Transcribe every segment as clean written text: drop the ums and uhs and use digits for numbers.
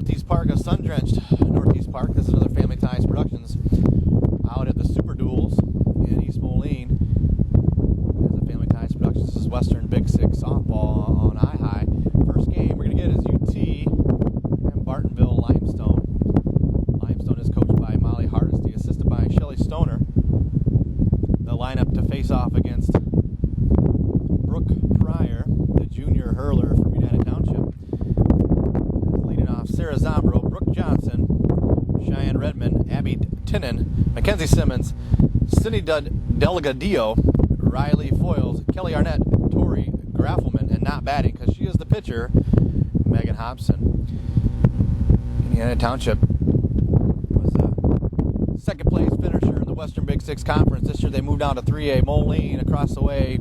Northeast Park, a sun-drenched Northeast Park. This is another Family Ties Productions out at the Super Duels in East Moline. This is a Family Ties Productions. This is Western Big Six softball on I-High. First game we're going to get is U.T. and Bartonville Limestone. Limestone is coached by Molly Hardesty, assisted by Shelly Stoner. The lineup to face off against Brooke Pryor, the junior hurler from U.T.H.S. Township. Leading off Sarah Zombro, Brooke Johnson, Cheyenne Redmond, Abby Tinnen, Mackenzie Simmons, Cindy Delgadillo, Riley Foyles, Kelly Arnett, Tori Graffelman, and not batting because she is the pitcher, Megan Hobson. Indiana Township was a second place finisher in the Western Big Six Conference. This year they moved down to 3A. Moline across the way,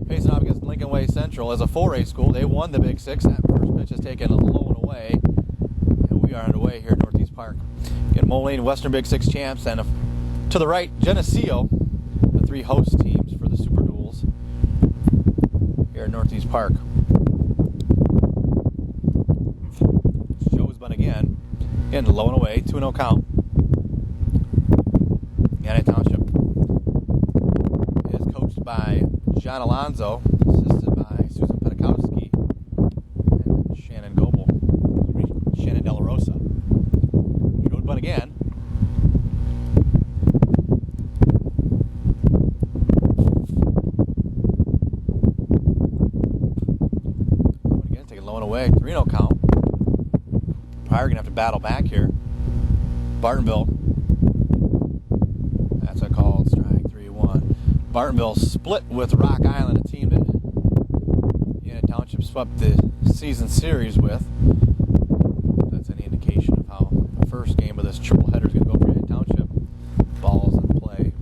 facing off against Lincoln Way Central as a 4A school. They won the Big Six. That first pitch is taken low and away. And we are underway here at Northeast Park. Again, Moline, Western Big Six champs, and to the right, Geneseo, the three host teams for the Super Duels here at Northeast Park. Show's been again. Again, low and away, 2-0 count. Indiana Township is coached by John Alonzo, assisted by Susan Petakowski and Shannon Goebel, Shannon De La Rosa. Show's been again. Low and away, 3-0 count. Pryor going to have to battle back here. Bartonville. That's a called strike, 3-1. Bartonville split with Rock Island, a team that Indiana Township swept the season series with. That's any indication of how the first game of this triple header is going to go for Indiana Township. Balls in play.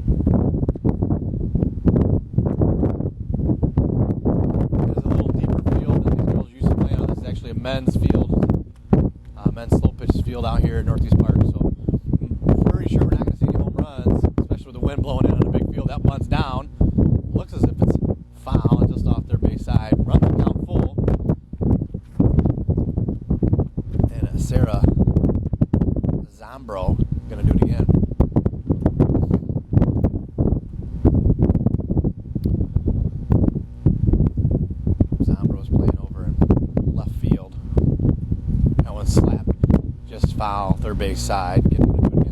A men's field, men's slow pitch field out here at Northeast Park. So I'm pretty sure we're not going to see any home runs, especially with the wind blowing in on a big field. That bunt's down. Looks as if it's foul just off their base side. Run the count full. And Sarah Zombro going to do it again. Zombro's playing over in left field. That one slapped. Just foul, third base side. Getting to do it again.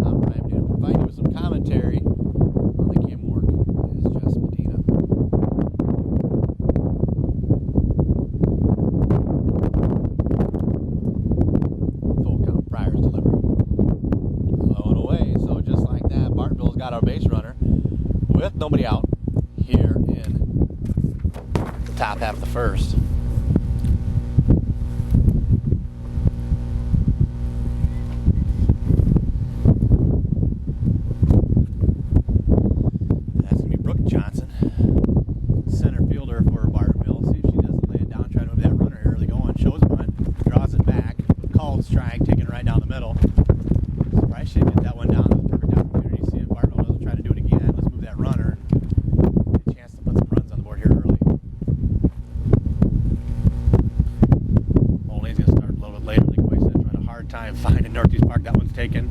I'm Brian Medina, providing you with some commentary on the cam work. Is Jess Medina. Full count. Pryor's delivery. Low and away. So just like that, Bartonville's got our base runner with nobody out here in the top half of the first. That's going to be Brooke Johnson, center fielder for Bartonville. See if she doesn't lay it down, trying to move that runner early going. Shows a bunt, draws it back, called strike, taking it right down the middle. Surprised she didn't get that one down. It was a perfect opportunity. See if Bartonville doesn't try to do it again. Let's move that runner. Get a chance to put some runs on the board here early. Moline's going to start a little bit later. Lincoln Way Central had a hard time finding Northeast Park. That one's taken.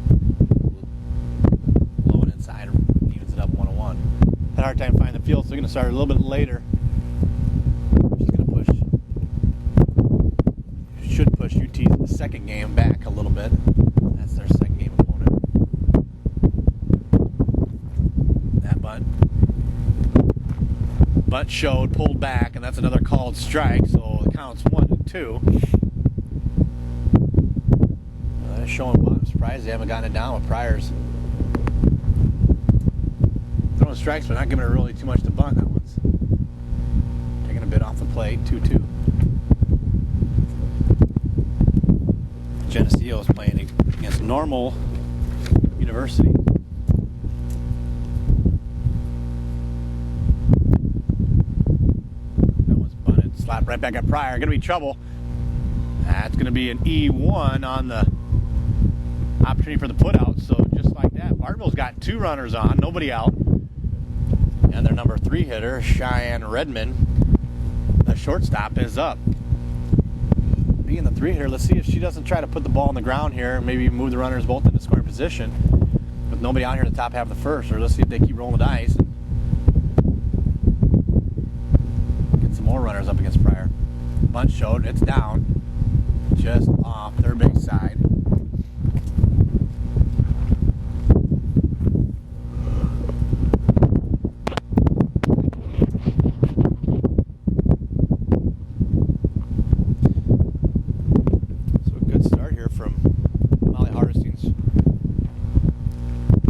Low and inside, evens it up 1-1. Had a hard time finding the field, so we're going to start a little bit later. She's going to push. Should push UT's second game back a little bit. That's their second game opponent. That bunt. Bunt showed, pulled back, and that's another called strike, so the count's 1-2. They're showing bunt. I'm surprised they haven't gotten it down with Pryor's. Throwing strikes, but not giving it really too much to bunt. That one's taking a bit off the plate, 2-2. Geneseo is playing against Normal University. That one's bunted. Slapped right back at Pryor. Going to be trouble. That's going to be an E1 on the opportunity for the putout. So just like that, Bartonville's got two runners on, nobody out. And their number 3 hitter, Cheyenne Redmond, the shortstop, is up. being the 3-hitter, let's see if she doesn't try to put the ball on the ground here and maybe move the runners both into scoring position with nobody out here in the top half of the first. Or let's see if they keep rolling the dice. Get some more runners up against Pryor. Bunch showed. It's down. Just off their big side.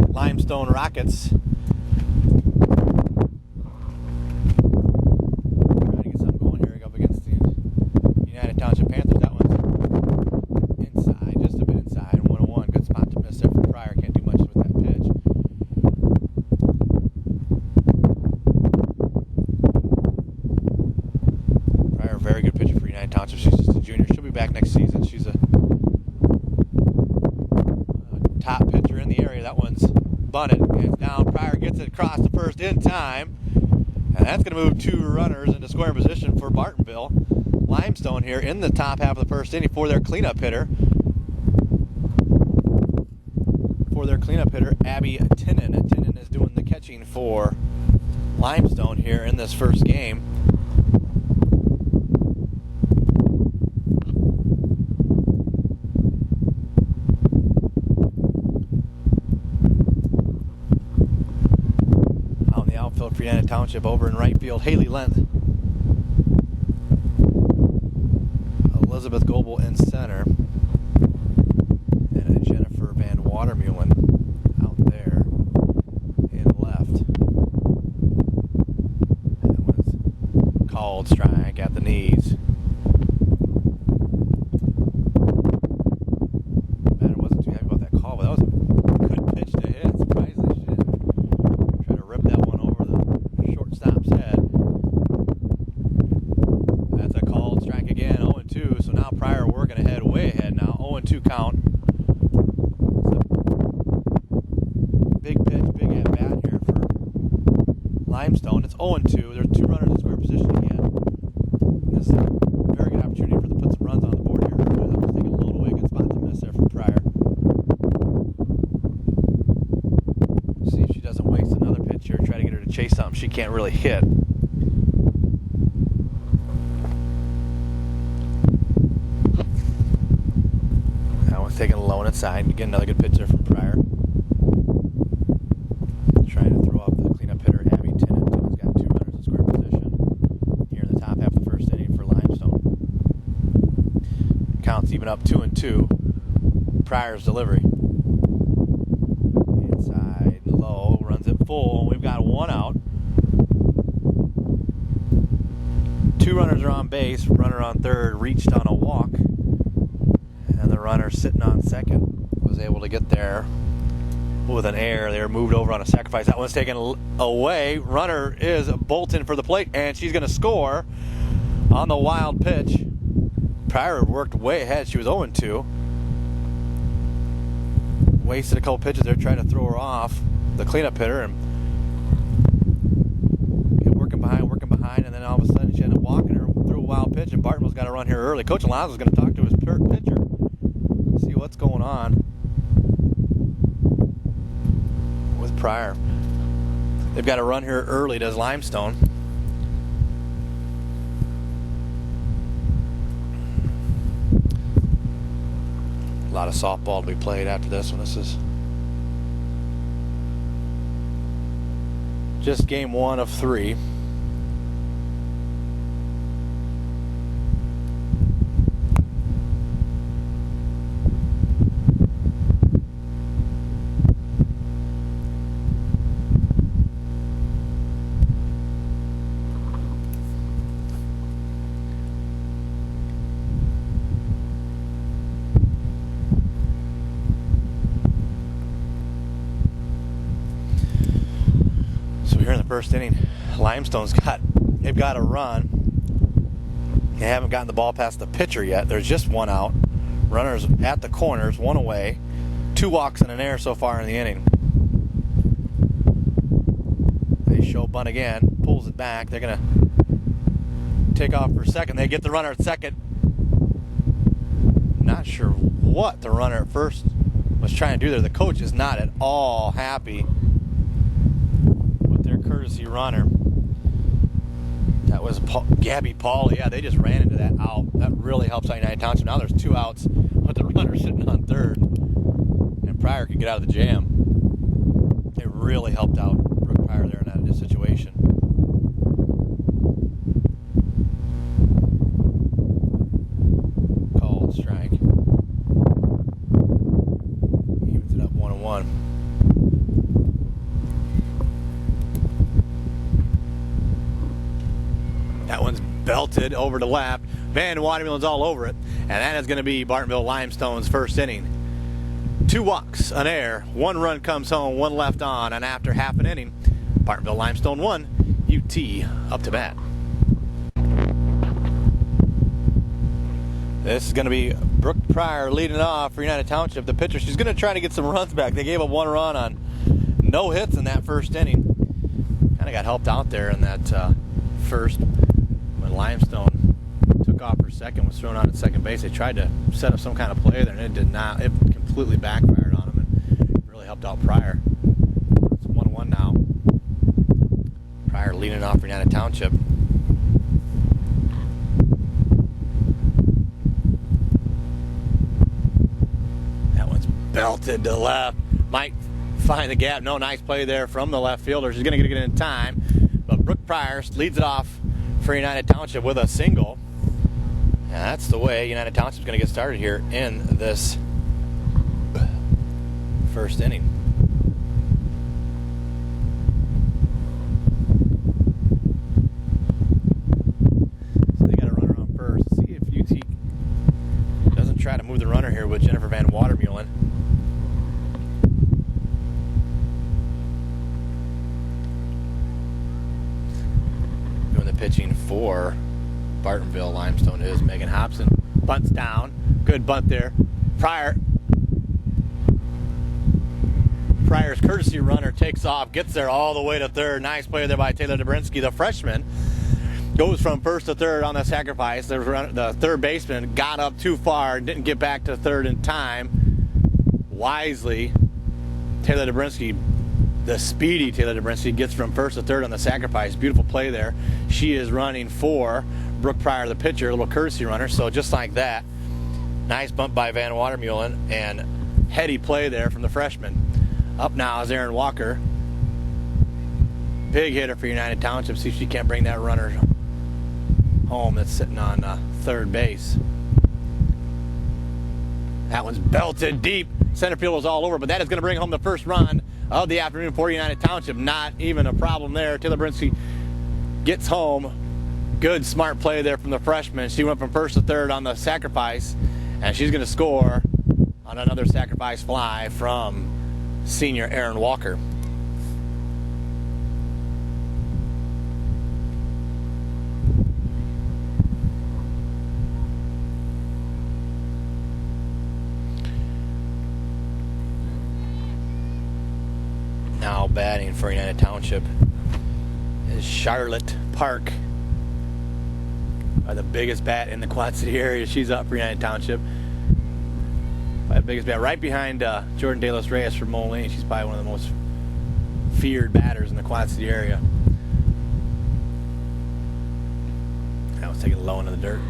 Limestone Rockets. Trying to get something going here up against the United Township Panthers. That one's inside, just a bit inside. 1-1. Good spot to miss there for Pryor. Can't do much with that pitch. Pryor, very good pitcher for United Township. She's just a junior. She'll be back next season. She's a top pitcher in the area. That one's bunted. It's down. Pryor gets it across the first in time. And that's going to move 2 runners into scoring position for Bartonville. Limestone here in the top half of the first inning for their cleanup hitter. Abby Tinnen. Tinnen is doing the catching for Limestone here in this first game. For United Township over in right field, Haley Lent. Elizabeth Goebel in center. And Jennifer Van Watermeulen out there in left. That was called strike at the knees. Batter wasn't too happy about that call, but that was a good pitch to hit. Surprisingly, she didn't try to rip that one over shortstop's head. That's a called strike again, 0-2. So now Pryor working ahead, way ahead now. 0-2 count. It's a big pitch, big at bat here for Limestone. It's 0-2. There's 2 runners in square position again. This is a very good opportunity for them to put some runs on the board here. That was taking a load away. Good spot to miss there from Pryor. See if she doesn't waste another pitch here. Try to get her to chase something she can't really hit. That one's taking a low on its side. Get another good pitch there from Pryor. Trying to throw off the cleanup hitter, Abby Tinnen. Tinnen's got 2 runners in square position here in the top half of the first inning for Limestone. Counts even up 2-2. Pryor's delivery. Inside, low, runs it full. We've got 1 out. 2 runners are on base. Runner on third reached on a walk. And the runner sitting on second was able to get there with an error. They were moved over on a sacrifice. That one's taken away. Runner is bolting for the plate, and she's going to score on the wild pitch. Pryor worked way ahead. She was 0-2. Wasted a couple pitches there trying to throw her off the cleanup hitter and working behind, and then all of a sudden she ended up walking her through a wild pitch, and Bartonville's got to run here early. Coach Alonso's going to talk to his pitcher, see what's going on with Pryor. They've got to run here early, does Limestone. A lot of softball to be played after this one. This is just game 1 of 3. Here in the first inning, they've got a run. They haven't gotten the ball past the pitcher yet. There's just 1 out. Runners at the corners, 1 away. 2 walks and an error so far in the inning. They show bunt again, pulls it back. They're going to take off for second. They get the runner at second. not sure what the runner at first was trying to do there. The coach is not at all happy with their courtesy runner. That was Gabby Pauley. Yeah, they just ran into that out. That really helps out United Township. Now there's 2 outs with the runner sitting on third. And Pryor could get out of the jam. It really helped out Brooke Pryor there in that situation. Called strike. Evens it up 1-1. That one's belted over to left. Van Watermillen's all over it. And that is going to be Bartonville Limestone's first inning. 2 walks, an error, 1 run comes home, 1 left on, and after half an inning, Bartonville Limestone 1, UT up to bat. This is going to be Brooke Pryor leading off for United Township. The pitcher, she's going to try to get some runs back. They gave up 1 run on no hits in that first inning. Kind of got helped out there in that first when Limestone took off for second, was thrown out at second base. They tried to set up some kind of play there, and it did not. It completely backfired on him and really helped out Pryor. It's 1-1 now. Pryor leading off for United Township. That one's belted to left. Might find the gap. No, nice play there from the left fielder. She's going to get it in time. But Brooke Pryor leads it off for United Township with a single. And that's the way United Township's going to get started here in this first inning. So they got a runner on first. Let's see if UT doesn't try to move the runner here with Jennifer Van Watermullen. Doing the pitching for Bartonville Limestone is Megan Hobson. Bunts down. Good bunt there. Pryor's courtesy runner takes off, gets there all the way to third. Nice play there by Taylor Dobrinsky. The freshman goes from first to third on the sacrifice. The third baseman got up too far, didn't get back to third in time. Wisely, Taylor Dobrinsky, the speedy Taylor Dobrinsky, gets from first to third on the sacrifice. Beautiful play there. She is running for Brooke Pryor, the pitcher, a little courtesy runner. So just like that, nice bump by Van Watermullen and heady play there from the freshman. Up now is Aaron Walker. Big hitter for United Township. See if she can't bring that runner home that's sitting on third base. That one's belted deep. Center field was all over, but that is going to bring home the first run of the afternoon for United Township. Not even a problem there. Taylor Brinsky gets home. Good, smart play there from the freshman. She went from first to third on the sacrifice, and she's going to score on another sacrifice fly from senior Aaron Walker. Now batting for United Township is Charlotte Park. The biggest bat in the Quad City area. She's up for United Township. The biggest bat right behind Jordan De Los Reyes from Moline. She's probably one of the most feared batters in the Quad City area. That was taken low into the dirt.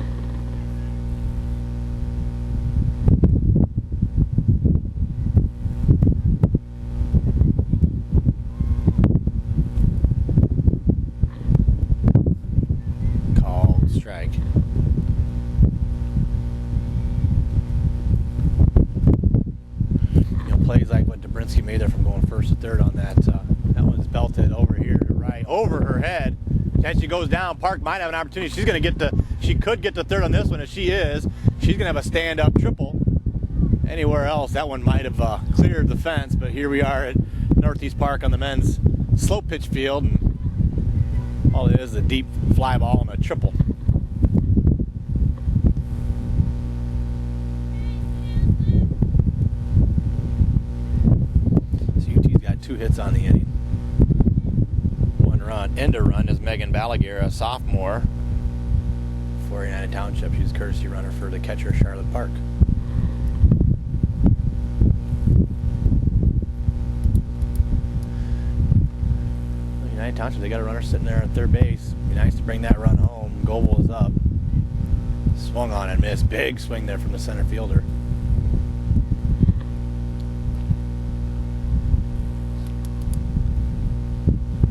Called strike. Plays like what Dobrinsky made there from going first to third on that. That one's belted over here to right, over her head. As she goes down, Park might have an opportunity. She could get to third on this one. If she is, she's gonna have a stand-up triple. Anywhere else, that one might have cleared the fence. But here we are at Northeast Park on the men's slope pitch field, and all it is a deep fly ball and a triple. Two hits on the inning. One run. End of run is Megan Balaguer, a sophomore for United Township. She's a courtesy runner for the catcher, Charlotte Park. Township, they got a runner sitting there at third base. Be nice to bring that run home. Goebel is up. Swung on and missed. Big swing there from the center fielder.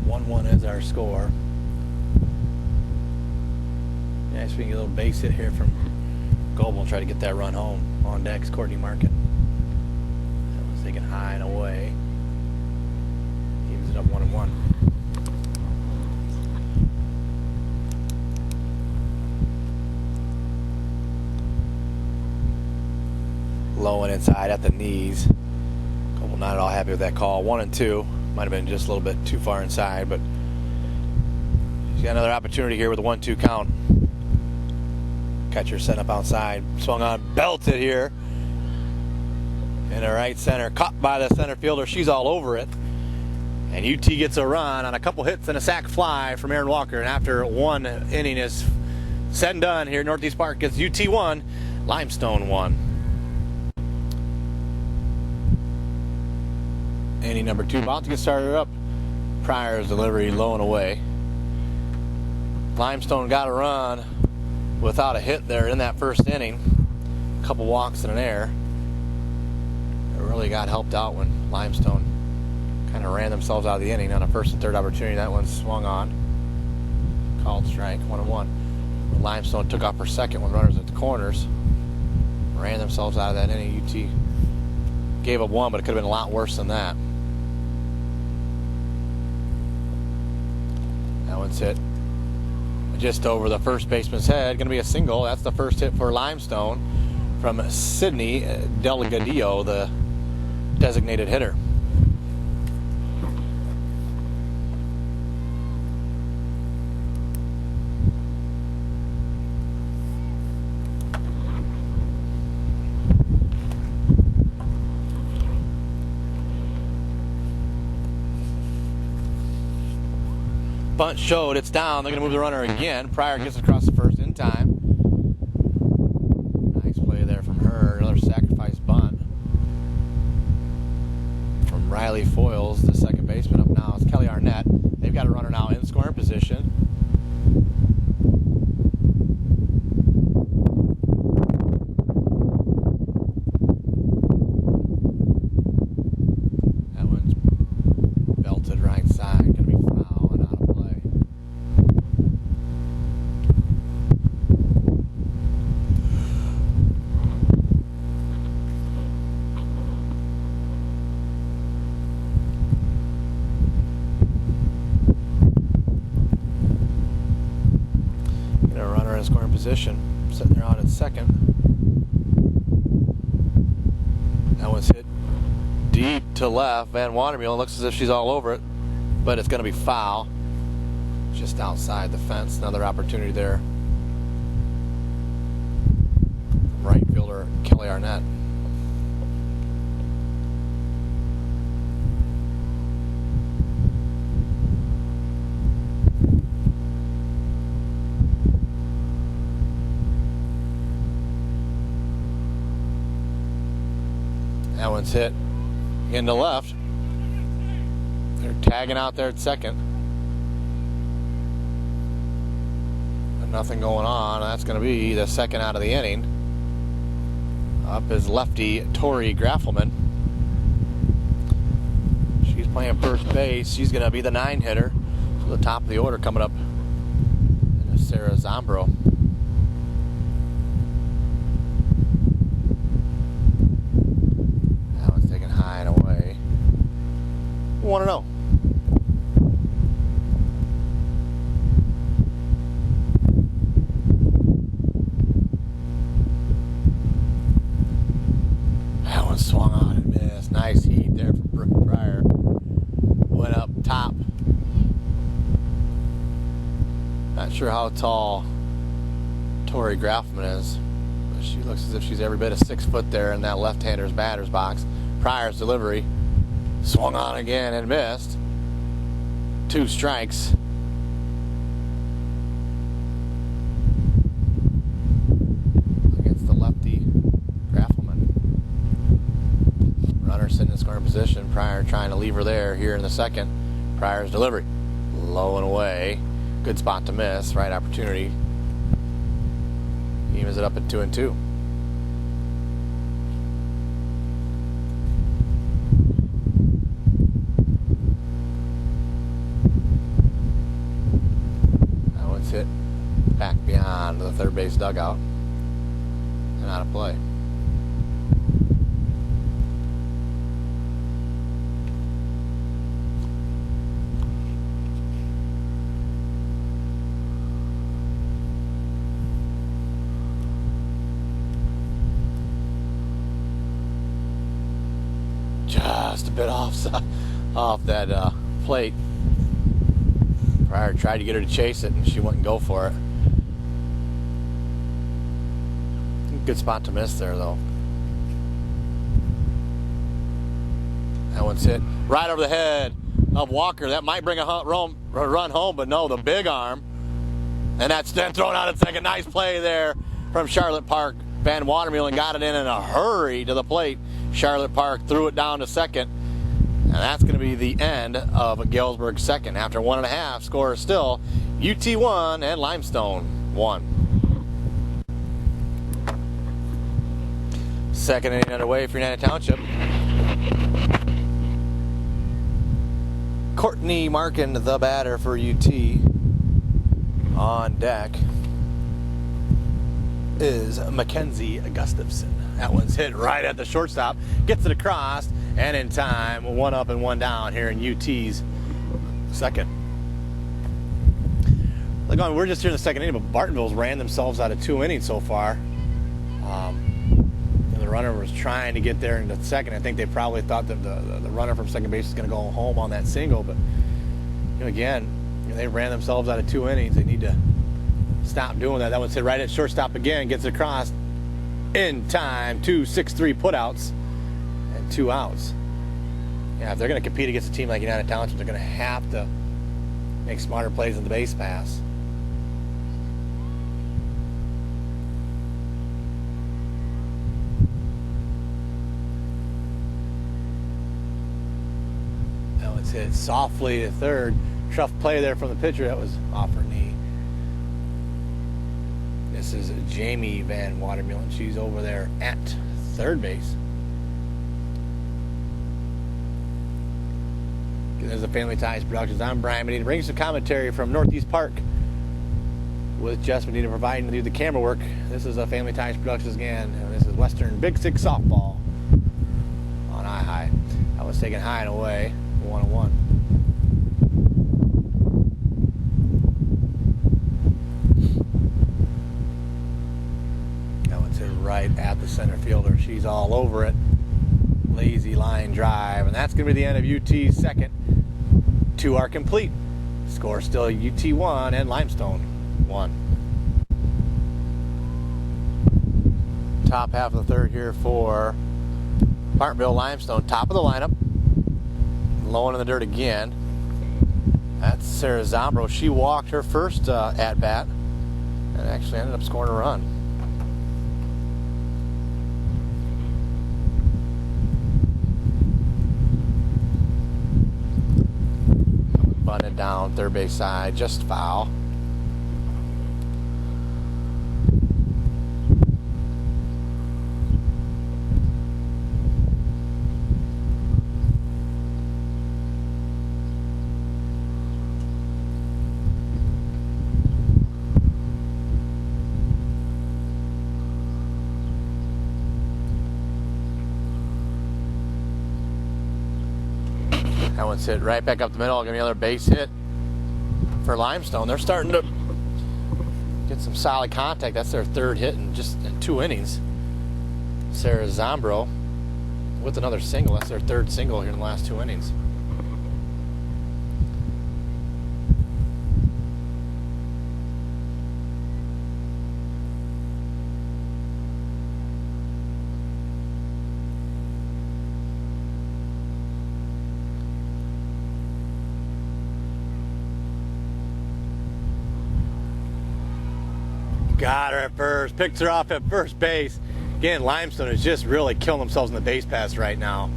1-1 is our score. Nice, we can get a little base hit here from Goebel and try to get that run home. On deck's Courtney Market. That was taken high and away. Evens it up 1-1. Low and inside at the knees. Goebel not at all happy with that call. 1-2. Might have been just a little bit too far inside, but she's got another opportunity here with a 1-2 count. Catcher set up outside. Swung on, belted here. In the right center. Caught by the center fielder. She's all over it. And UT gets a run on a couple hits and a sac fly from Aaron Walker. And after one inning is said and done here, Northeast Park gets UT 1, Limestone 1. Inning number 2, about to get started up. Pryor's delivery low and away. Limestone got a run without a hit there in that first inning. A couple walks and an error. It really got helped out when Limestone kind of ran themselves out of the inning on a first and third opportunity. That one swung on. Called strike, 1-1. Limestone took off for second with runners at the corners. Ran themselves out of that inning. UT gave up one, but it could have been a lot worse than that. That one's hit just over the first baseman's head. Going to be a single. That's the first hit for Limestone from Sydney Delgadillo, the designated hitter. Bunt showed, it's down. They're going to move the runner again. Pryor gets across the first in time. Nice play there from her. Another sacrifice bunt from Riley Foyles, the second baseman. Up now is Kelly Arnett. They've got a runner now in scoring position. That one's belted right side. Going to be foul and out of play. Get a runner in scoring position, sitting there out at second. That one's hit deep to left. Van Watermule looks as if she's all over it, but it's going to be foul. Just outside the fence. Another opportunity there from right fielder Kelly Arnett. That one's hit into left. They're tagging out there at second. But nothing going on. That's going to be the second out of the inning. Up is lefty Tori Graffelman. She's playing first base. She's going to be the 9 hitter. So the top of the order coming up is Sarah Zombro. That one's taken high and away. 1-0. That one swung on and missed. Nice heat there from Brooke Pryor. Went up top. Not sure how tall Tori Grafman is, but she looks as if she's every bit of 6 foot there in that left-hander's batter's box. Pryor's delivery. Swung on again and missed. 2 strikes. Against the lefty Graffelman. Runner sitting in scoring position. Pryor trying to leave her there here in the second. Pryor's delivery. Low and away. Good spot to miss. Right opportunity. Evens it up at 2-2. That one's hit back beyond the third base dugout and out of play. Just a bit off that plate. Pryor tried to get her to chase it, and she wouldn't go for it. Good spot to miss there, though. That one's hit right over the head of Walker. That might bring a run home, but no, the big arm. And that's then thrown out at second. Nice play there from Charlotte Park. Van Watermeulen got it in a hurry to the plate. Charlotte Park threw it down to second. And that's going to be the end of Galesburg's second. After 1.5, score is still UT 1 and Limestone 1. Second inning underway for United Township. Courtney Markin, the batter for UT. On deck is Mackenzie Gustafson. That one's hit right at the shortstop. Gets it across, and in time, 1 up and 1 down here in UT's second. Look, we're just here in the second inning, but Bartonville's ran themselves out of 2 innings so far. The runner was trying to get there in the second. I think they probably thought that the runner from second base was going to go home on that single, but again, they ran themselves out of 2 innings. They need to stop doing that. That one's hit right at shortstop again. Gets it across in time. 2 6-3 putouts and 2 outs. Yeah, if they're going to compete against a team like United Township, they're going to have to make smarter plays in the base pass. That one's hit softly to third. Tough play there from the pitcher. That was off her knee. This is Jamie Van Watermeulen. She's over there at third base. There's the Family Ties Productions. I'm Brian Medina. Bringing some commentary from Northeast Park with U.T.H.S. Medina providing the camera work. This is a Family Ties Productions again. And this is Western Big Six softball on I-High. That was taken high and away. 1-1. Right at the center fielder. She's all over it. Lazy line drive. And that's going to be the end of UT's second. 2 are complete. Score still UT 1 and Limestone 1. Top half of the third here for Bartonville Limestone. Top of the lineup. Low in the dirt again. That's Sarah Zombro. She walked her first at-bat and actually ended up scoring a run. Bunted down third base side, just foul. That one's hit right back up the middle. Going to be another base hit for Limestone. They're starting to get some solid contact. That's their third hit in 2 innings. Sarah Zombro with another single. That's their third single here in the last 2 innings. Got her at first, picks her off at first base. Again, Limestone is just really killing themselves in the base pass right now.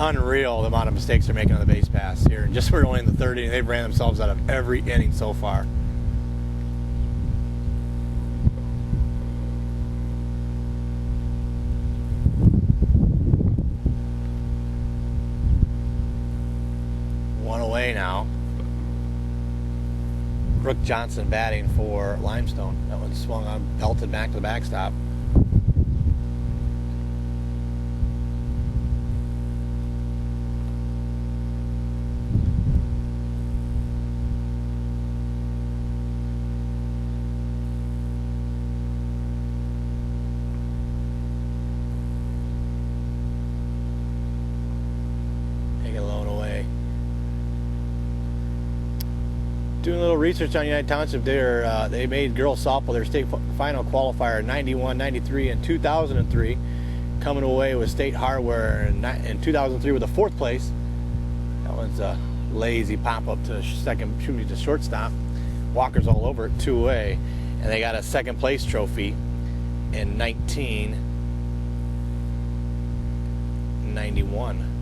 Unreal the amount of mistakes they're making on the base pass here. And just we're only in the third inning, they've ran themselves out of every inning so far. One away now. Brooke Johnson batting for Limestone. That one swung on, belted back to the backstop. Doing a little research on United Township, they made girls softball their state final qualifier in 91, 93, and 2003, coming away with state hardware in 2003 with a 4th place. That one's a lazy pop-up to second, to shortstop. Walker's all over it, 2-way, and they got a 2nd place trophy in 1991.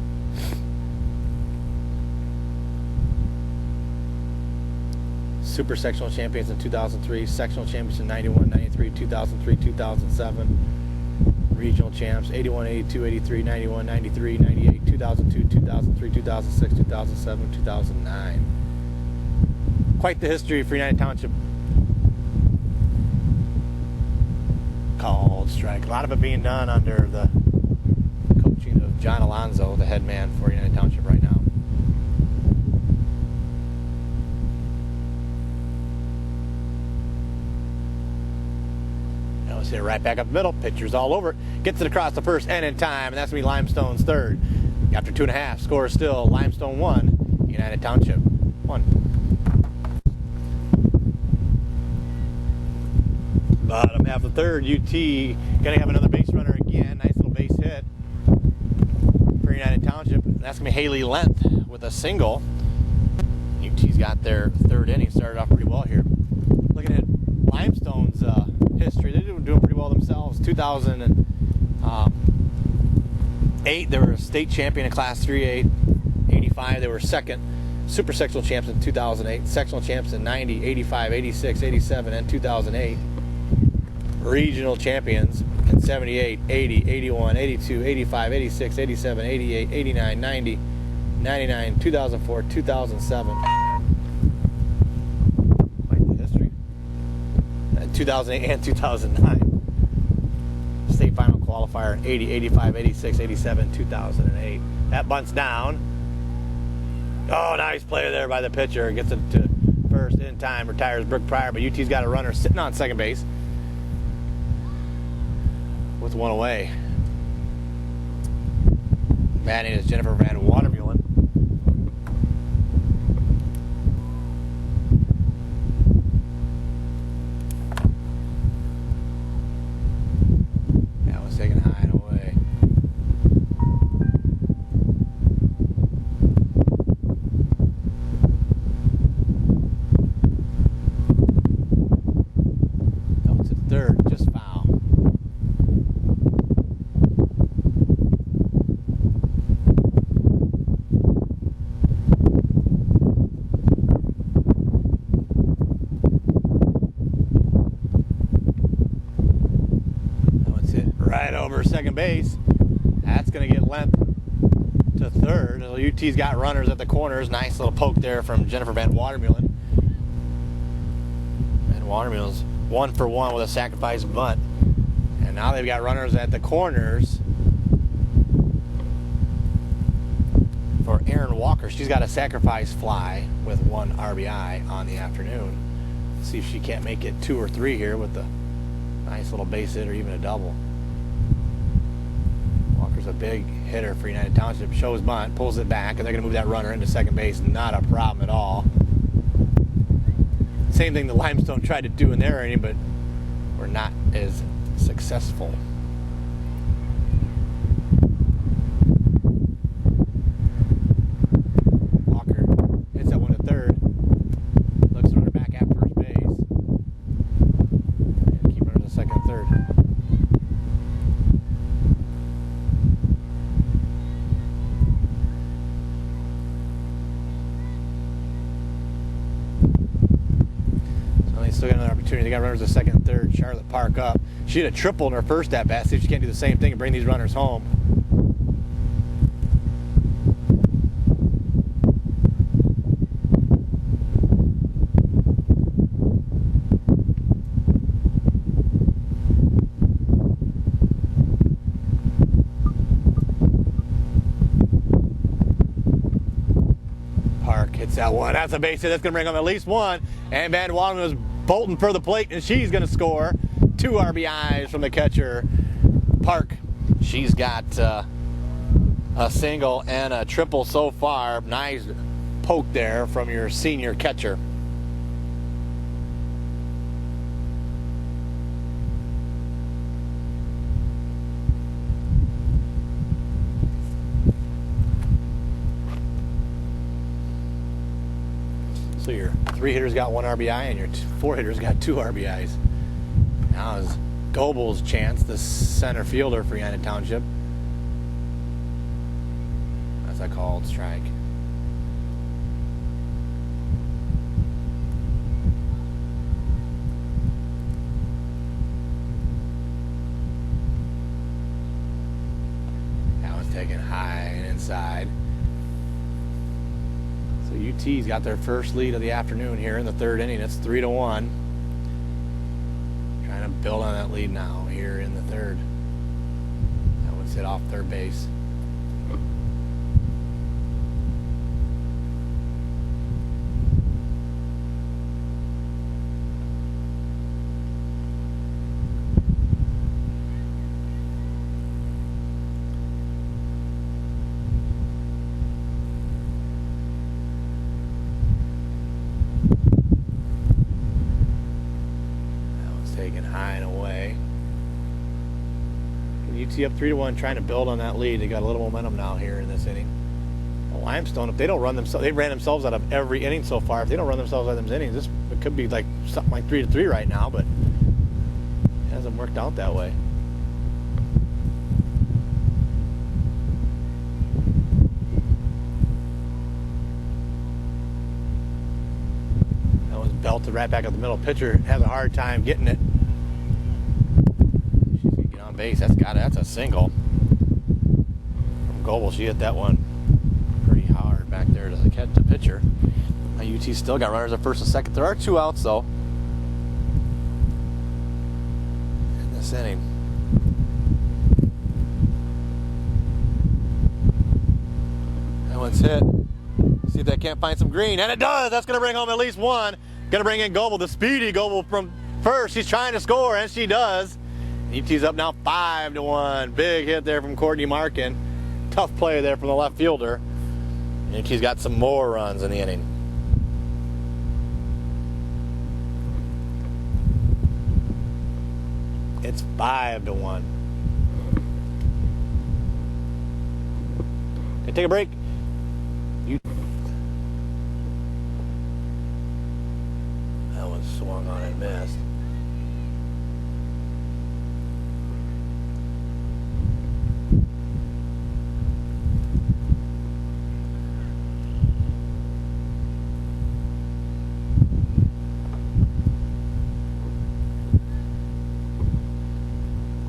Super sectional champions in 2003, sectional champions in 91, 93, 2003, 2007, regional champs 81, 82, 83, 91, 93, 98, 2002, 2003, 2006, 2007, 2009. Quite the history for United Township. Called strike. A lot of it being done under the coaching of John Alonzo, the head man for United Township right now. Hit it right back up the middle. Pitcher's all over it. Gets it across the first and in time, and that's going to be Limestone's 3rd. After 2.5, score is still Limestone 1, United Township 1. Bottom half of the 3rd, UT going to have another base runner again. Nice little base hit for United Township. And that's going to be Haley Length with a single. UT's got their 3rd inning. Started off pretty well here. Looking at Limestone's history, they're doing pretty well themselves. 2008, they were a state champion in Class 3A. 85, they were 2nd super sectional champs in 2008. Sectional champs in 90, 85, 86, 87, and 2008. Regional champions in 78, 80, 81, 82, 85, 86, 87, 88, 89, 90, 99, 2004, 2007. 2008 and 2009. State final qualifier in 80, 85, 86, 87, 2008. That bunts down. Oh, nice play there by the pitcher. Gets it to first in time. Retires Brooke Pryor, but UT's got a runner sitting on 2nd base with 1 away. Batting is Jennifer Van Watermulen. Taking high and away. Down to the 3rd, just foul. Right over 2nd base. That's going to get Length to 3rd. UT's got runners at the corners. Nice little poke there from Jennifer Van Watermulen. Van Watermulen's 1 for 1 with a sacrifice bunt. And now they've got runners at the corners for Erin Walker. She's got a sacrifice fly with 1 RBI on the afternoon. Let's see if she can't make it 2 or 3 here with the nice little base hit or even a double. Walker's a big hitter for United Township. Shows bunt, pulls it back, and they're going to move that runner into 2nd base. Not a problem at all. Same thing the Limestone tried to do in their inning, but were not as successful. Walker hits that one to 3rd. Looks the runner back at first base. And keep runners to 2nd and 3rd. still got another opportunity. They got runners at second and third. Charlotte Park up. She had a triple in her first at bat. See if she can't do the same thing and bring these runners home. Hits that one. That's a base hit. That's going to bring home at least one. And Van Walden was bolting for the plate, and she's going to score. 2 RBIs from the catcher, Park. She's got a single and a triple so far. Nice poke there from your senior catcher. So your 3 hitters got 1 RBI and your 4 hitters got 2 RBIs. Now is Goebel's chance, the center fielder for United Township. That's a called strike. That was taken high and inside. So UT's got their first lead of the afternoon here in the 3rd inning. It's 3-1. Trying to build on that lead now here in the 3rd. That one's hit off third base. Taken high and away. UT up 3-1, trying to build on that lead. They got a little momentum now here in this inning. Well, Limestone, if they don't run themselves, they ran themselves out of every inning so far. If they don't run themselves out of those innings, this it could be like something like 3-3 right now, but it hasn't worked out that way. That was belted right back up the middle. Pitcher has a hard time getting it. She's gonna get on base. That's a single from Goebel. She hit that one pretty hard back there to catch the pitcher. Now UT still got runners at first and second. There are 2 outs though in this inning. That one's hit. See if they can't find some green, and it does. That's going to bring home at least one. Going to bring in Goebel, the speedy Goebel from first. She's trying to score, and she does. UT's up now 5-1. Big hit there from Courtney Markin. Tough play there from the left fielder. And UT's got some more runs in the inning. It's 5-1. Okay, take a break. That one swung on and missed.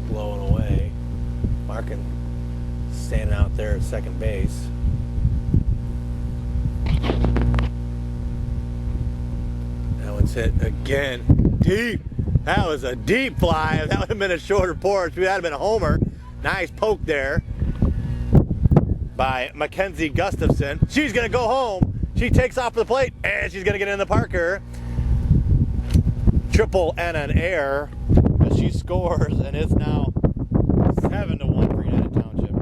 Blowing away. Markin standing out there at second base. That one's hit again. Deep. That was a deep fly. That would have been a shorter porch. That would have been a homer. Nice poke there by Mackenzie Gustafson. She's going to go home. She takes off the plate, and she's going to get in the Parker. Triple and an air. But she scores, and it's now 7-1 for United Township.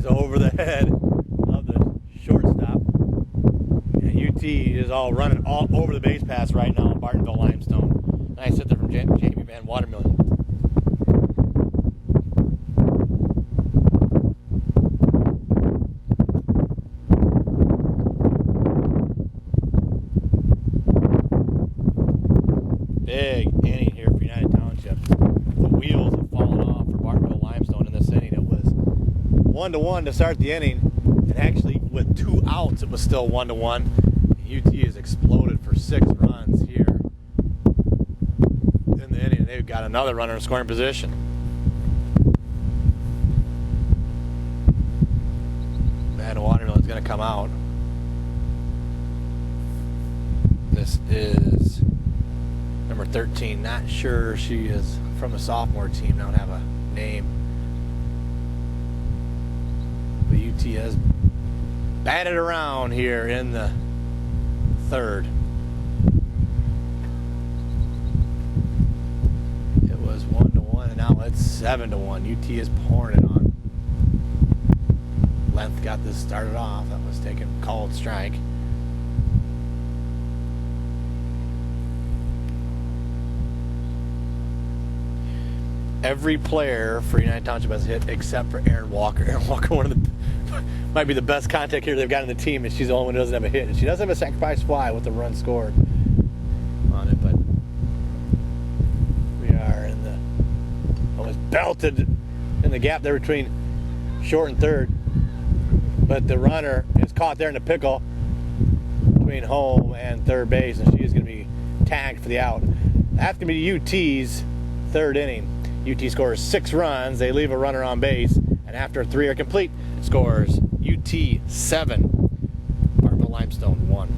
Over the head of the shortstop. And UT is all running all over the base pass right now in Bartonville Limestone. Nice hit there from Jamie Van Watermillion. 1-1 to start the inning, and actually with 2 outs, it was still 1-1. UT has exploded for 6 runs here in the inning. They've got another runner in scoring position. And Watermill is going to come out. This is number 13. Not sure she is from the sophomore team. Don't have a name. But UT has batted around here in the 3rd. It was 1-1, and now it's 7-1. UT is pouring it on. Length got this started off. That was taken, called strike. Every player for United Township has hit except for Aaron Walker. Aaron Walker, might be the best contact here they've got in the team, and she's the only one who doesn't have a hit. And she does have a sacrifice fly with the run scored on it, but we are in the almost belted in the gap there between short and third. But the runner is caught there in the pickle between home and third base, and she is going to be tagged for the out. That's going to be UT's 3rd inning. UT scores 6 runs. They leave a runner on base, and after 3 are complete, scores UT 7, Bartonville Limestone 1.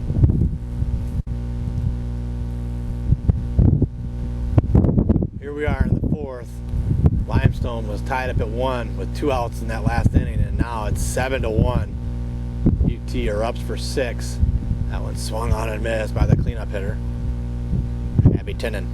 Here we are in the 4th. Limestone was tied up at 1 with 2 outs in that last inning, and now it's 7-1. UT are ups for 6. That one swung on and missed by the cleanup hitter, Abby Tinnen.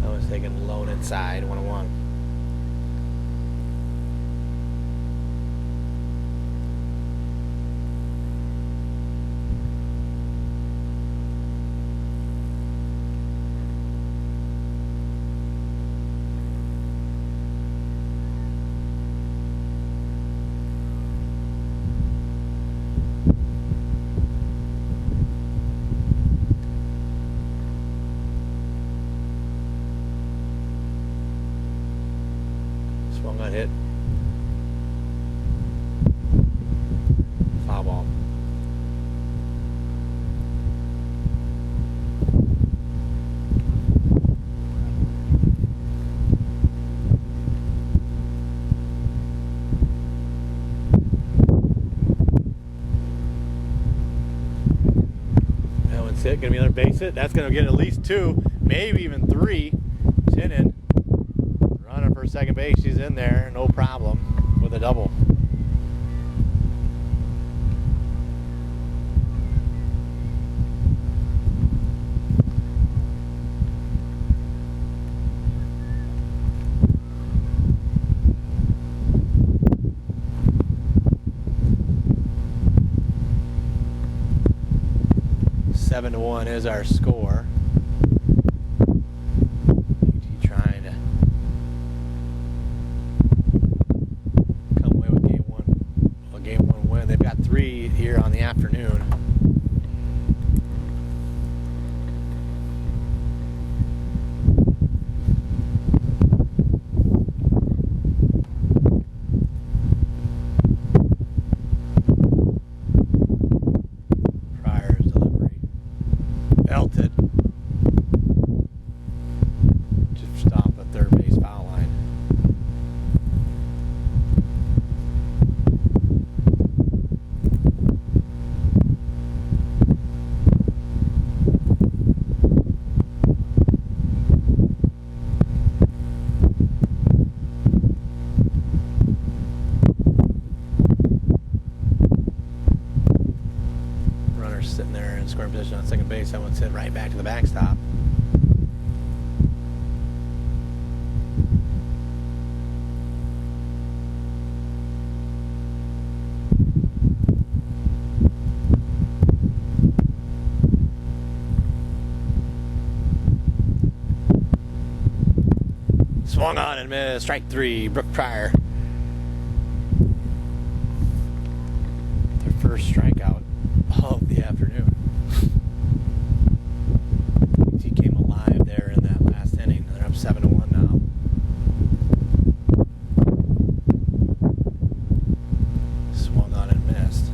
That was taken low and inside, 1-1. Swung on hit. Foul ball. That one's hit. Gonna be another base hit. That's gonna get at least 2, maybe even 3. Tinnen. Runner for second base, she's in there, no problem with a double. Seven to 1 is our score. Here on the afternoon. Pryor's delivery. Belted. Just off the third base foul line. Sitting there in scoring position on second base. That one's hit right back to the backstop. Swung on and missed. Strike 3, Brooke Pryor. first strikeout of the afternoon. UT came alive there in that last inning. They're up 7-1 now. Swung on and missed.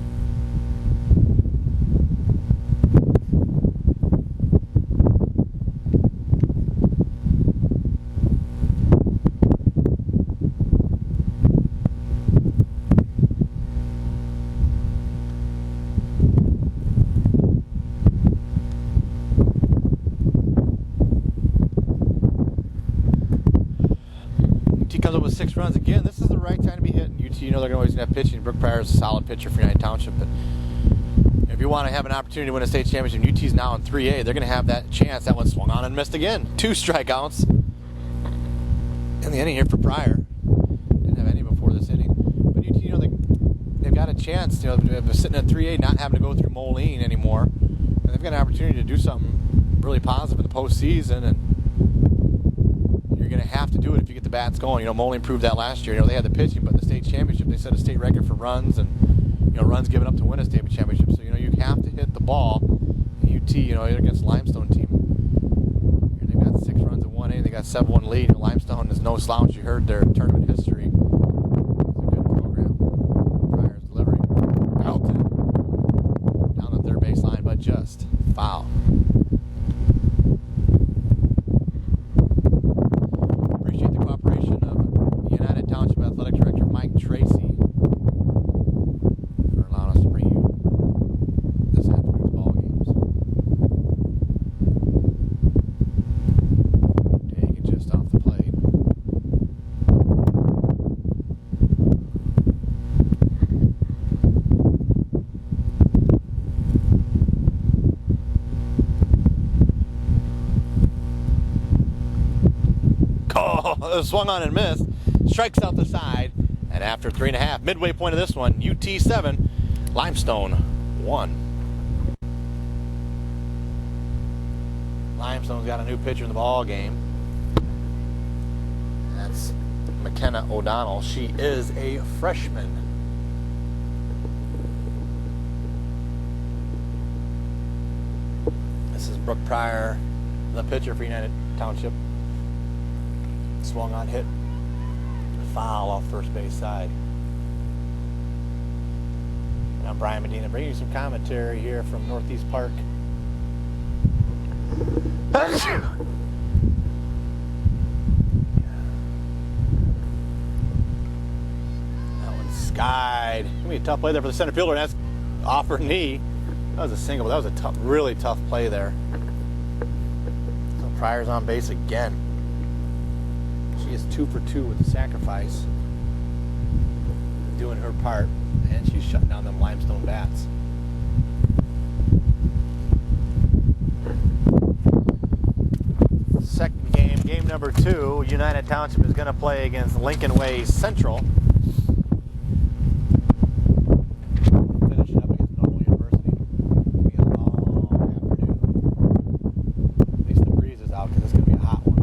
Comes up with 6 runs again. This is the right time to be hitting. UT, you know they're always going to have pitching. Brooke Pryor is a solid pitcher for United Township, but if you want to have an opportunity to win a state championship, UT's now in 3A. They're going to have that chance. That one swung on and missed again. 2 strikeouts in the inning here for Pryor. Didn't have any before this inning, but UT, you know they've got a chance. You know, they're sitting at 3A, not having to go through Moline anymore, and they've got an opportunity to do something really positive in the postseason. And you're going to have to do it if you get the bats going. You know, Moline proved that last year. You know, they had the pitching, but in the state championship, they set a state record for runs and, you know, runs given up to win a state championship. So, you know, you have to hit the ball. And UT, you know, against Limestone team, they've got 6 runs in 1 inning. They got 7-1 lead. And Limestone is no slouch. You heard their tournament history. It's a good program. Pryor's delivering. Belted down the third baseline, but just foul. Tracy for allowing us to bring you this afternoon's ball games. Take it just off the plate. Oh, swung on and missed. Strikes out the side. And after 3.5, midway point of this one, UT 7, Limestone 1. Limestone's got a new pitcher in the ball game. That's McKenna O'Donnell. She is a freshman. This is Brooke Pryor, the pitcher for United Township. Swung on, hit foul off first base side. And I'm Brian Medina, bringing you some commentary here from Northeast Park. That one skied. Gonna be a tough play there for the center fielder. And that's off her knee. That was a single. That was a tough, really tough play there. So Pryor's on base again. She is 2 for 2 with the sacrifice, doing her part, and she's shutting down them Limestone bats. Second game, game number 2, United Township is going to play against Lincoln Way Central. Finishing up against Normal University. It'll be a long afternoon. At least the breeze is out because it's going to be a hot one.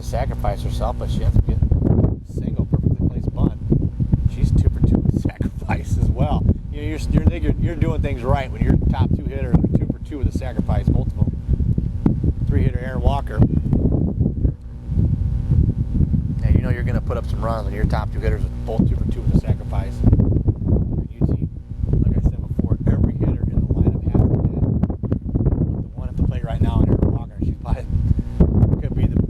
Sacrifice herself, but she ends up getting a single, perfectly placed bunt. She's 2 for 2 with sacrifice as well. You know, you're doing things right when your top 2 hitters are 2 for 2 with a sacrifice, both of them. 3-hitter Aaron Walker. And you know you're going to put up some runs when your top 2 hitters are both 2 for 2 with a sacrifice. UT, like I said before, every hitter in the lineup has to hit. The one at the plate right now, Aaron Walker, she's probably could be the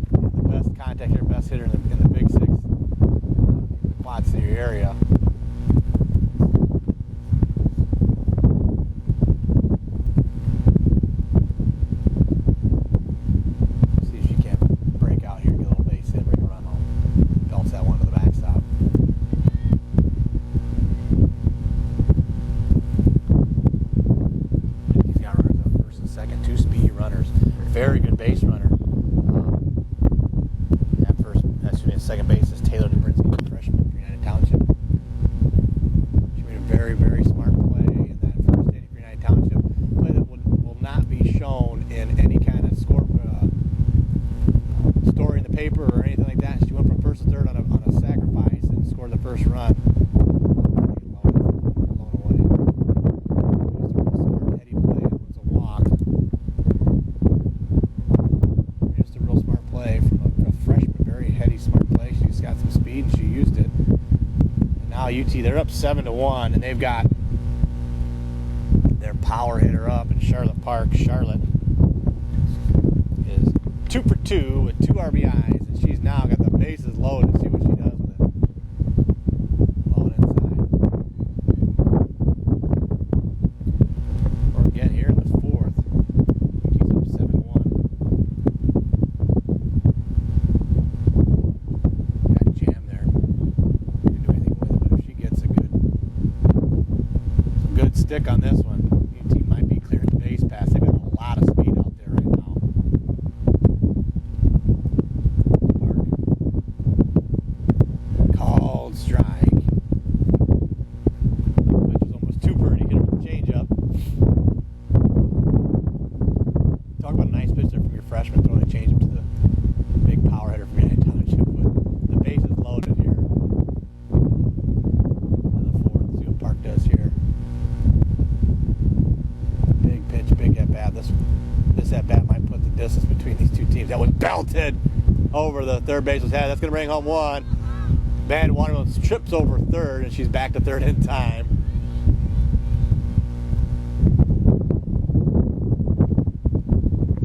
best contact hitter, best hitter in the Big Six, the Quad City area. See if she can break out here, get a little base hit, bring a run home. Belts that one to the backstop. He's got runners up first and second, 2 speedy runners. Very good base runner. Second base is Taylor DeBrinsky, the freshman for United Township. She made a very, very smart play in that first inning for United Township. A play that will not be shown They're up 7-1, and they've got their power hitter up in Charlotte Park. Charlotte is 2 for 2 with 2 RBIs, and she's now got the bases loaded. See what she does with it. Load inside. Or again here in the 4th. She's up 7-1. Got jam there. Can't do anything with it, but if she gets a good stick on this one, UT might be clearing the base pass. They've got a lot of speed out there right now. Called strike. Which was almost too pretty. Hit her with a changeup. Talk about a nice pitch there from your freshman throwing a changeup to the big power hitter from United Township. But the base is loaded here. In the 4th. See what Park does here. Big pitch, big at bat. This at bat might put the distance between these two teams. That was belted over the third baseman's head. That's going to bring home one. Man, Watermelon trips over third, and she's back to third in time.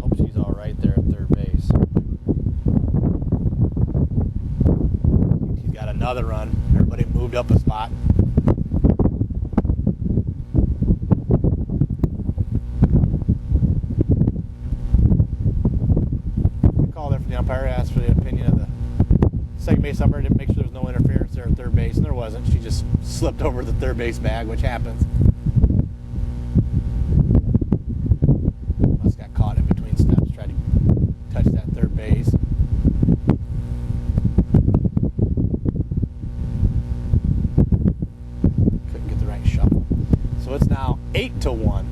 Hope she's all right there at third base. She's got another run. Everybody moved up a spot. Call there from the umpire, asked for the opinion of the second base umpire to make sure there was no interference there at third base, and there wasn't. She just slipped over the third base bag, which happens. Must got caught in between steps, tried to touch that third base. Couldn't get the right shuffle. So it's now 8-1.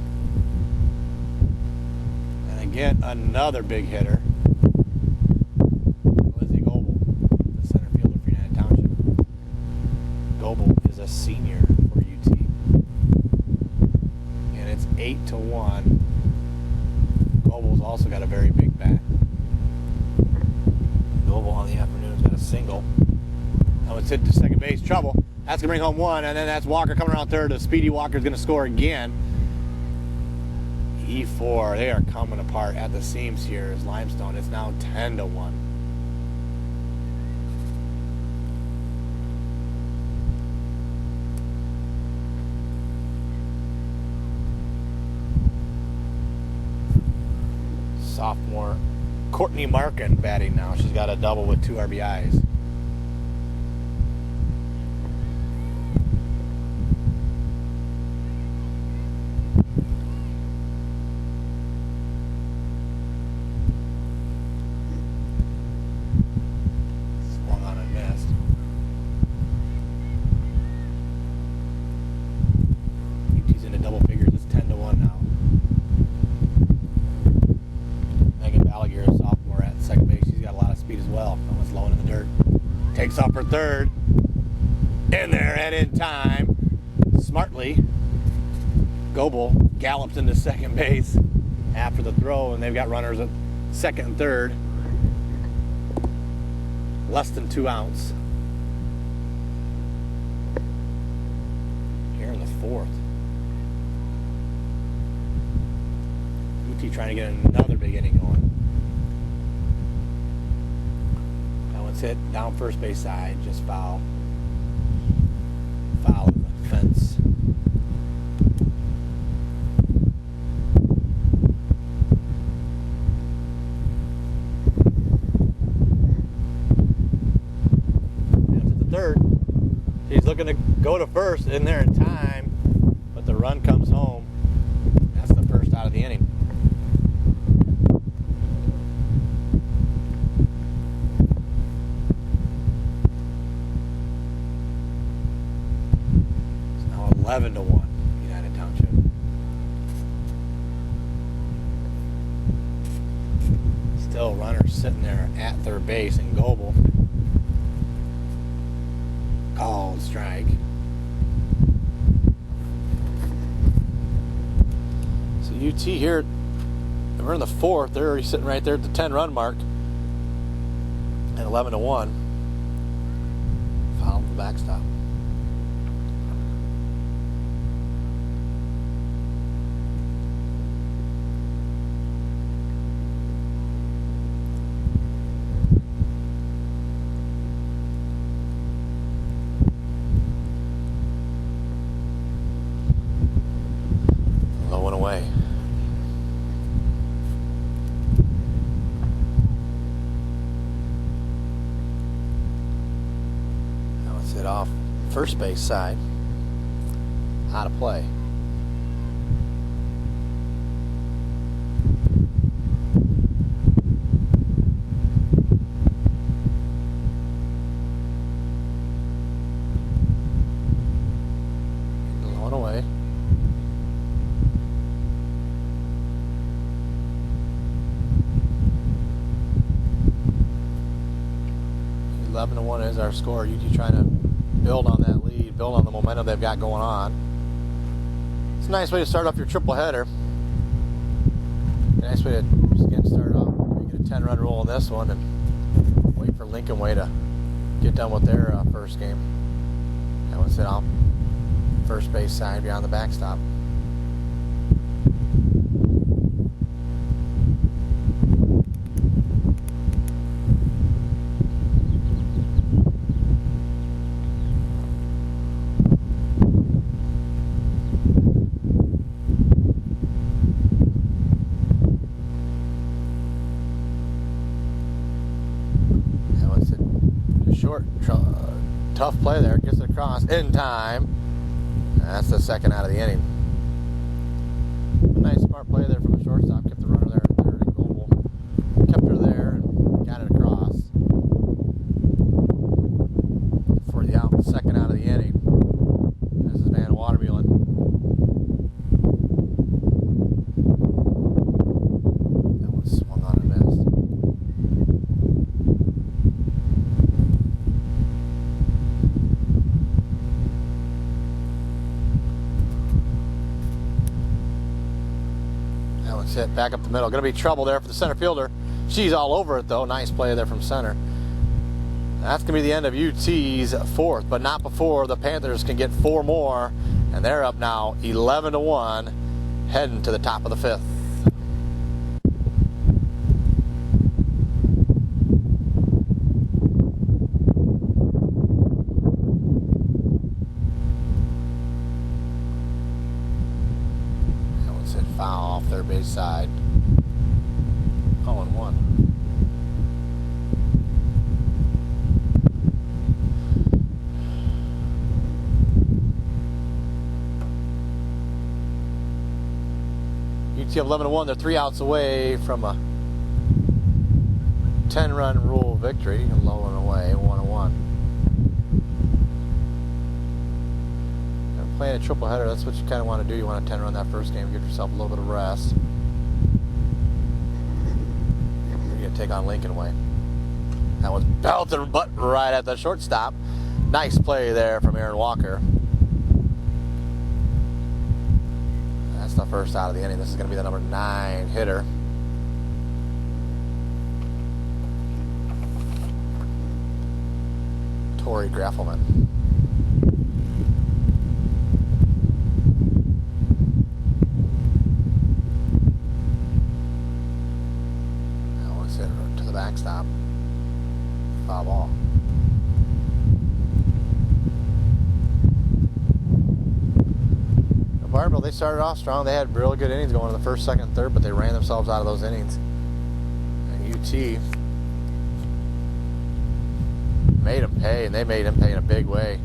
And again, another big hitter. Is a senior for UT, and it's 8-1. Gobel's also got a very big bat. Gobel on the afternoon's got a single. Now it's hit to second base, trouble. That's gonna bring home one, and then that's Walker coming around third. The speedy Walker's gonna score again. E4, they are coming apart at the seams here as Limestone. It's now 10-1. Sophomore Courtney Markin batting now. She's got a double with 2 RBIs. Swung on and missed. UT's into double figures. It's 10-1 now. Sophomore at second base. She's got a lot of speed as well. That one's low in the dirt. Takes off for third. In there and in time. Smartly, Gobel gallops into second base after the throw, and they've got runners at second and third. Less than 2 outs. Here in the 4th. UT trying to get another big inning going. Hit down first base side, just foul of the fence. After the third, he's looking to go to first, in there in time, but the run comes home. That's the first out of the inning. It's now 11-1, United Township. Still runners sitting there at third base, and Gobel called strike. So UT here, we're in the 4th. They're already sitting right there at the 10-run mark at 11-1. Foul the backstop. away. Now it's hit off first base side. Out of play. 1 away. (11-1) is our score. UT trying to build on that lead, build on the momentum they've got going on. It's a nice way to start off your triple header. A nice way to just get started off. You get a 10-run roll in this one and wait for Lincoln Way to get done with their first game. That one's hit off first base side beyond the backstop. Tough play there, gets it across in time. That's the second out of the inning. A nice smart play there from the shortstop, kept the runner there at third and Global. Kept her there and got it across for the out, second out of the inning. This is Van Watermulen. That one swung on and missed. Hit back up the middle. Going to be trouble there for the center fielder. She's all over it though. Nice play there from center. That's going to be the end of UT's fourth, but not before the Panthers can get 4 more, and they're up now 11-1, heading to the top of the fifth. Foul off their base side. 0-1. UT 11-1. They're 3 outs away from a 10-run rule victory. Low and away, 1-1. Playing a triple header, that's what you kind of want to do. You want to 10-run that first game, give yourself a little bit of rest. You're going to take on Lincoln Way. That was belted butt right at the shortstop. Nice play there from Aaron Walker. That's the first out of the inning. This is going to be the number 9 hitter. Tori Graffelman. Backstop. Foul ball. Bartonville, they started off strong. They had really good innings going in the first, second, third, but they ran themselves out of those innings. And UT made them pay, and they made them pay in a big way.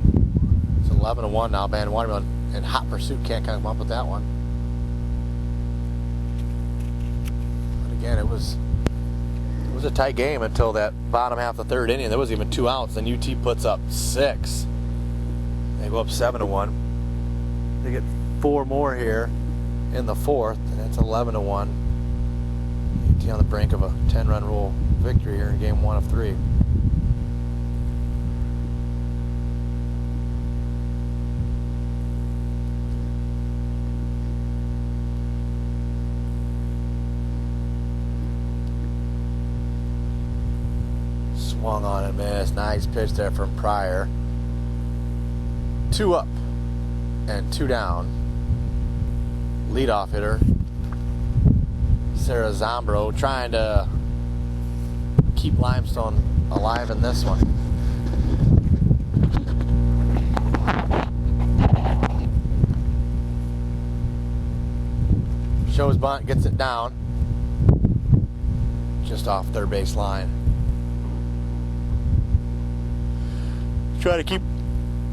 It's 11-1 now. Van Watermulen in hot pursuit can't come up with that one. But again, it was a tight game until that bottom half of the third inning. There was even 2 outs. Then UT puts up 6. They go up 7-1. They get 4 more here in the fourth, and it's 11-1. UT on the brink of a 10-run rule victory here in game 1 of 3. Swung on and missed. Nice pitch there from Pryor. 2 up and 2 down. Leadoff hitter Sarah Zombro trying to keep Limestone alive in this one. Shows bunt, gets it down. Just off third base line. Try to keep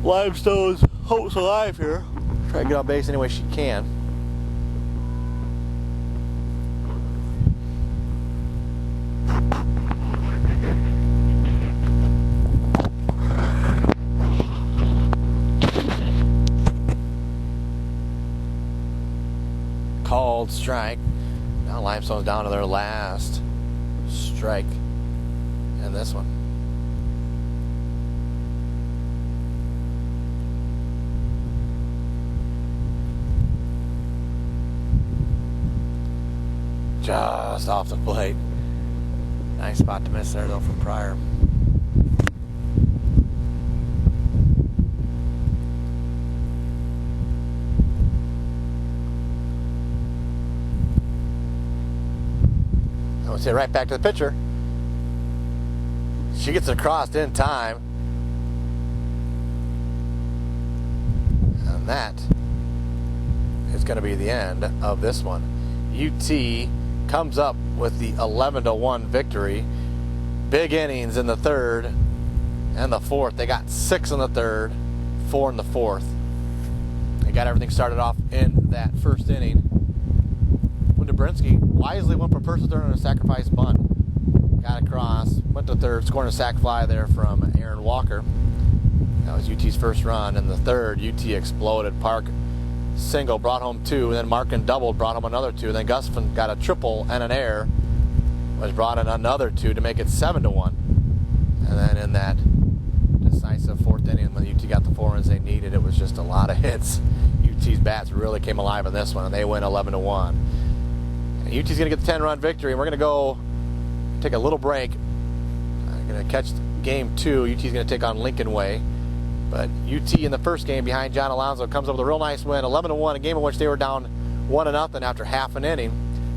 Limestone's hopes alive here. Try to get on base any way she can. Called strike. Now Limestone's down to their last strike in this one. Just off the plate. Nice spot to miss there though from Pryor. I would say right back to the pitcher. She gets it across in time. And that is going to be the end of this one. UT comes up with the 11-1 victory. Big innings in the third and the fourth. They got 6 in the third, 4 in the fourth. They got everything started off in that first inning. When Dobrinsky wisely went for first and third on a sacrifice bunt. Got across, went to third, scoring a sac fly there from Aaron Walker. That was UT's first run. In the third, UT exploded. Park single, brought home 2, and then Markin doubled, brought home another 2. Then Gustafson got a triple and an air, was brought in another 2 to make it 7-1. And then in that decisive fourth inning, when UT got the 4 runs they needed, it was just a lot of hits. UT's bats really came alive in this one, and they win 11-1. And UT's going to get the 10-run victory, and we're going to go take a little break. I'm going to catch game 2. UT's going to take on Lincoln Way. But UT in the first game behind John Alonso comes up with a real nice win, 11-1, a game in which they were down 1-0 after half an inning,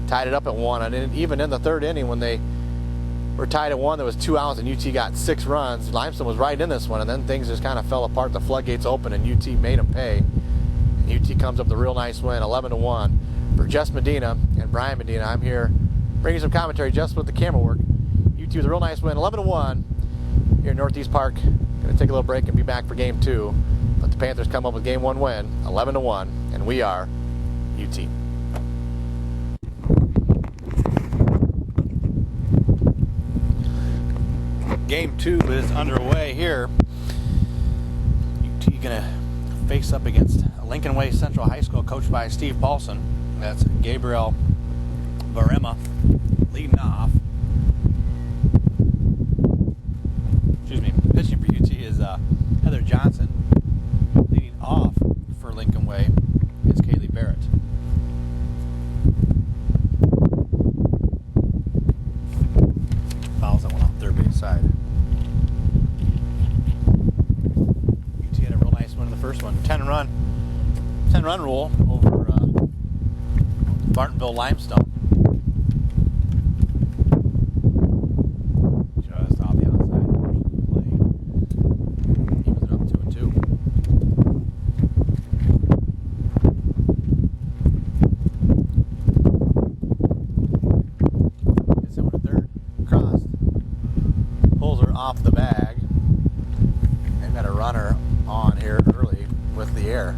tied it up at 1. And even in the third inning, when they were tied at 1, there was 2 outs, and UT got 6 runs. Limestone was right in this one, and then things just kind of fell apart. The floodgates opened, and UT made them pay. And UT comes up with a real nice win, 11-1. For Jess Medina and Brian Medina, I'm here bringing some commentary just with the camera work. UT with a real nice win, 11-1 here in Northeast Park. Going to take a little break and be back for game 2. But the Panthers come up with game 1 win, 11-1, and we are UT. Game 2 is underway here. UT going to face up against Lincoln Way Central High School, coached by Steve Paulson. That's Gabriel Barema leading off. Pitching for UT is Heather Johnson. Leading off for Lincoln Way is Kaylee Barrett. Fouls that one off third base side. UT had a real nice one in the first one. 10-run rule over Bartonville Limestone. Off the bag. They've got a runner on here early with the air.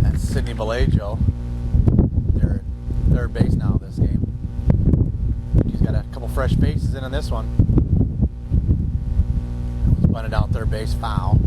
That's Sydney Vallejo. They're at third base now this game. He's got a couple fresh faces in this one. That was bunted out third base, foul.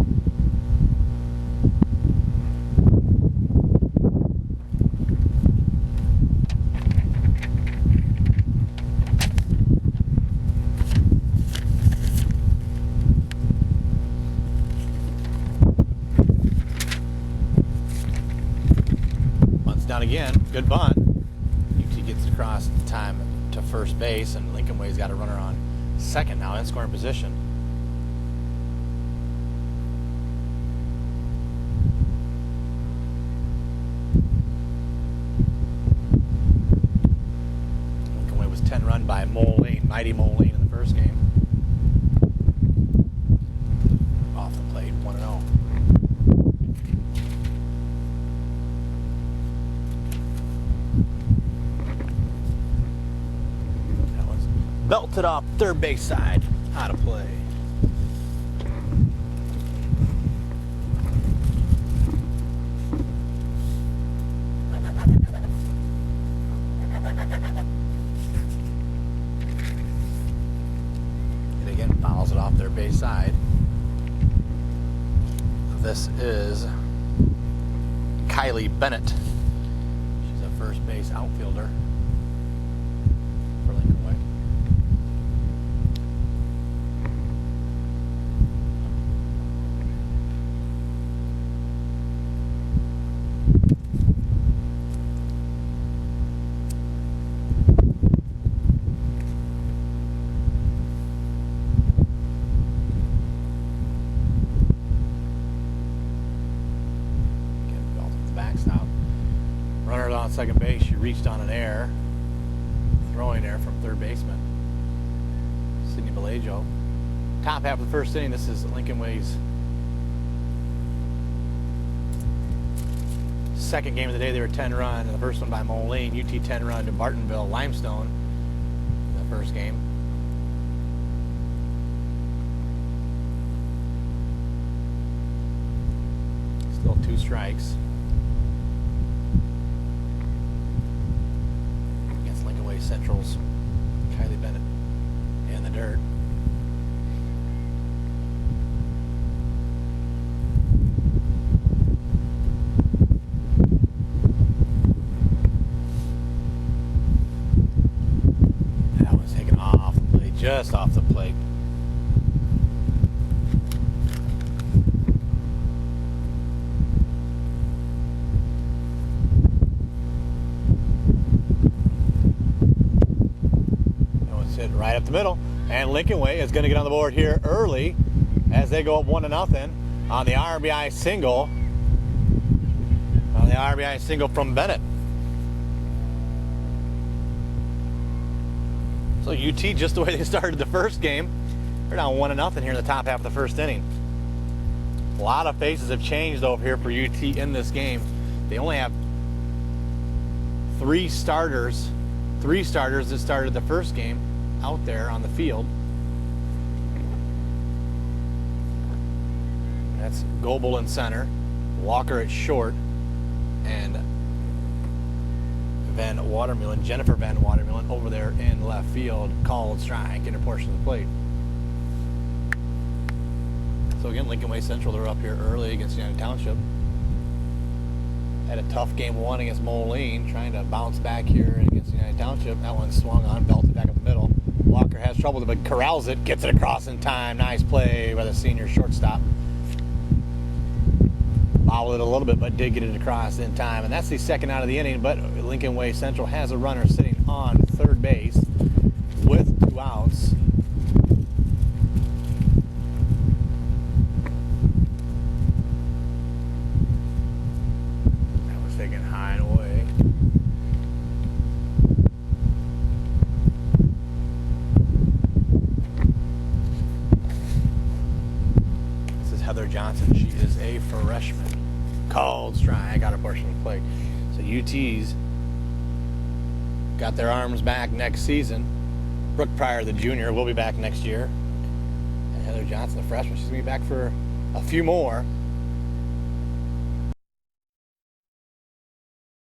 Down again, good bunt. UT gets across time to first base, and Lincoln Way's got a runner on second now in scoring position. Lincoln Way was 10 run by Moline, mighty Moline in the first game. Off the plate, 1-0. belted off third base side. Out of play. And again, fouls it off their base side. This is Kylie Bennett. She's a first base outfielder for Lincoln Way. Runner on second base, she reached on an error, throwing error from third baseman Sydney Belejo. Top half of the first inning. This is Lincoln Way's second game of the day. They were 10-run, and the first one by Moline. UT 10-run to Bartonville, Limestone in the first game. Still 2 strikes. Central's Kylie Bennett in the dirt. That was taken off the plate, just off the plate. Hit right up the middle, and Lincoln Way is going to get on the board here early as they go up 1-0 on the RBI single. From Bennett. So UT, just the way they started the first game, they're down 1-0 here in the top half of the first inning. A lot of faces have changed over here for UT in this game. They only have 3 starters that started the first game out there on the field. That's Goebel in center, Walker at short, and Jennifer Van Watermillen over there in left field. Called strike, inner portion of the plate. So again, Lincoln Way Central, they're up here early against United Township. Had a tough game 1 against Moline, trying to bounce back here against United Township. That one swung on, belted back up the middle. Walker has trouble with it, but corrals it, gets it across in time. Nice play by the senior shortstop. Bobbled it a little bit, but did get it across in time. And that's the second out of the inning, but Lincoln Way Central has a runner sitting on third base with 2 outs. That was taken high and away. Heather Johnson, she is a freshman. Called strike, got a portion of the plate. So UT's got their arms back next season. Brooke Pryor, the junior, will be back next year. And Heather Johnson, the freshman, she's going to be back for a few more.